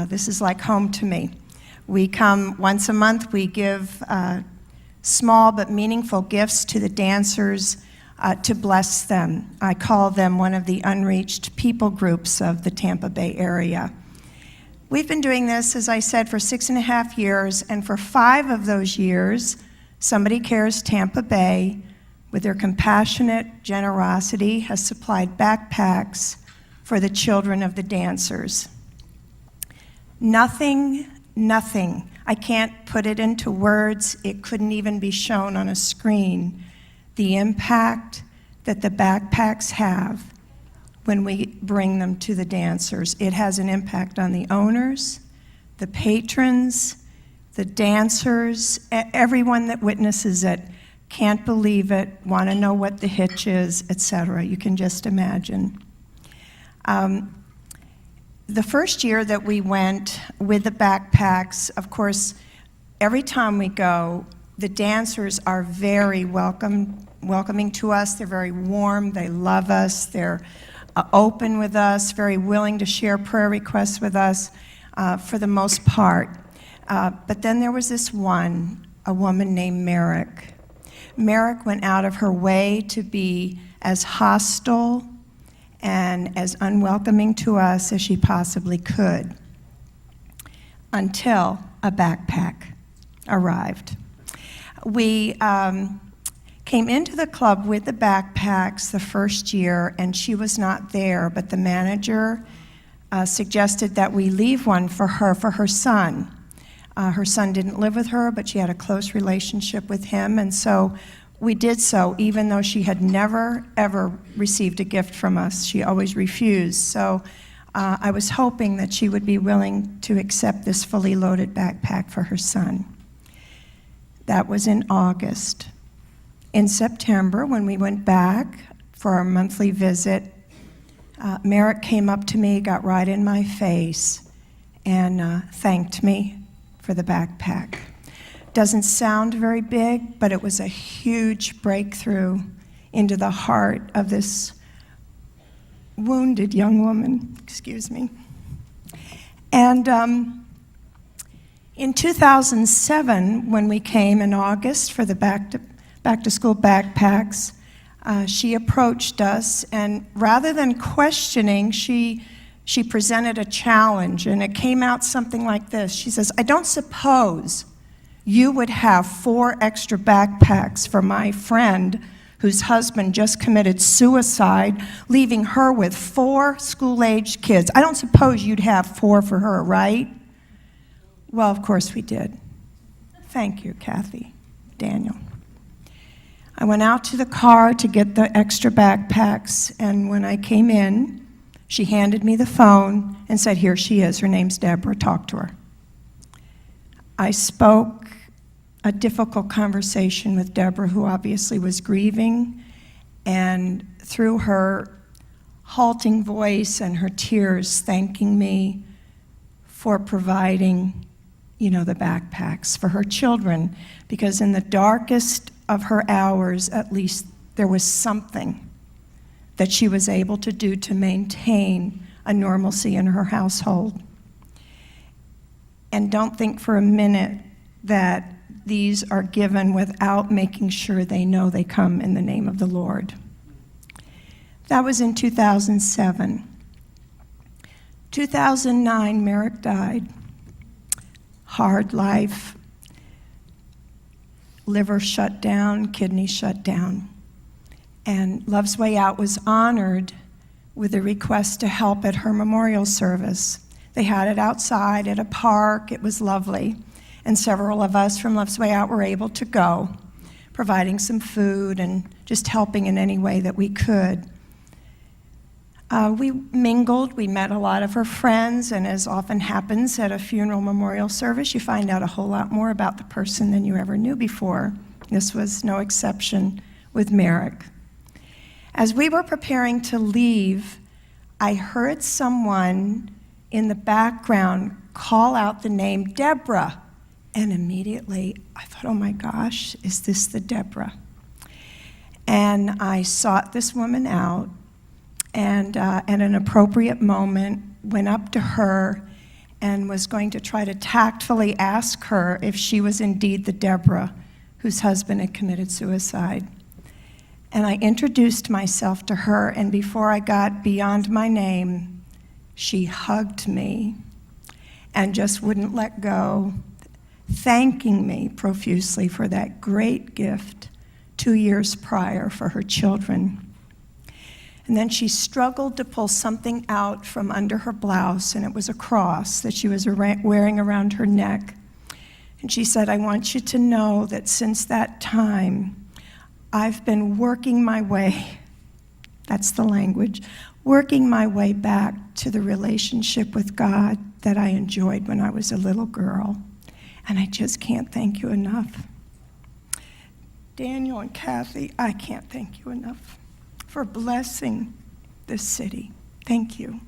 This is like home to me. We come once a month. We give small but meaningful gifts to the dancers to bless them. I call them one of the unreached people groups of the Tampa Bay area. We've been doing this, as I said, for 6.5 years, and for 5 of those years, Somebody Cares Tampa Bay, with their compassionate generosity, has supplied backpacks for the children of the dancers. Nothing, I can't put it into words, it couldn't even be shown on a screen, the impact that the backpacks have when we bring them to the dancers. It has an impact on the owners, the patrons, the dancers, everyone that witnesses it can't believe it, want to know what the hitch is, etc. You can just imagine. The first year that we went with the backpacks, of course, every time we go, the dancers are very welcoming to us. They're very warm. They love us. They're open with us, very willing to share prayer requests with us for the most part. But then there was this one, a woman named Merrick. Merrick went out of her way to be as hostile and as unwelcoming to us as she possibly could, until a backpack arrived. We came into the club with the backpacks the first year, and she was not there, but the manager suggested that we leave one for her son. Her son didn't live with her, but she had a close relationship with him, and so we did so, even though she had never, ever received a gift from us. She always refused. So I was hoping that she would be willing to accept this fully loaded backpack for her son. That was in August. In September, when we went back for our monthly visit, Merrick came up to me, got right in my face, and thanked me for the backpack. Doesn't sound very big, but it was a huge breakthrough into the heart of this wounded young woman, excuse me. And in 2007, when we came in August for the back to school backpacks, she approached us, and rather than questioning, she presented a challenge, and it came out something like this. She says, "I don't suppose you would have 4 extra backpacks for my friend whose husband just committed suicide, leaving her with 4 school-aged kids. I don't suppose you'd have 4 for her, right?" Well, of course we did. Thank you, Kathy, Daniel. I went out to the car to get the extra backpacks, and when I came in, she handed me the phone and said, "Here she is. Her name's Deborah. Talk to her." I spoke a difficult conversation with Deborah, who obviously was grieving, and through her halting voice and her tears, thanking me for providing, the backpacks for her children, because in the darkest of her hours, at least, there was something that she was able to do to maintain a normalcy in her household. And don't think for a minute that these are given without making sure they know they come in the name of the Lord. That was in 2007. 2009, Merrick died. Hard life. Liver shut down, kidney shut down. And Love's Way Out was honored with a request to help at her memorial service. They had it outside at a park. It was lovely. And several of us from Love's Way Out were able to go, providing some food and just helping in any way that we could. We mingled. We met a lot of her friends, and as often happens at a funeral memorial service, you find out a whole lot more about the person than you ever knew before. This was no exception with Merrick. As we were preparing to leave, I heard someone in the background call out the name Deborah. And immediately I thought, oh my gosh, is this the Deborah? And I sought this woman out, and at an appropriate moment went up to her and was going to try to tactfully ask her if she was indeed the Deborah whose husband had committed suicide. And I introduced myself to her, and before I got beyond my name, she hugged me and just wouldn't let go, thanking me profusely for that great gift 2 years prior for her children. And then she struggled to pull something out from under her blouse, and it was a cross that she was wearing around her neck. And she said, "I want you to know that since that time, I've been working my way," that's the language, "working my way back to the relationship with God that I enjoyed when I was a little girl. And I just can't thank you enough." Daniel and Kathy, I can't thank you enough for blessing this city. Thank you.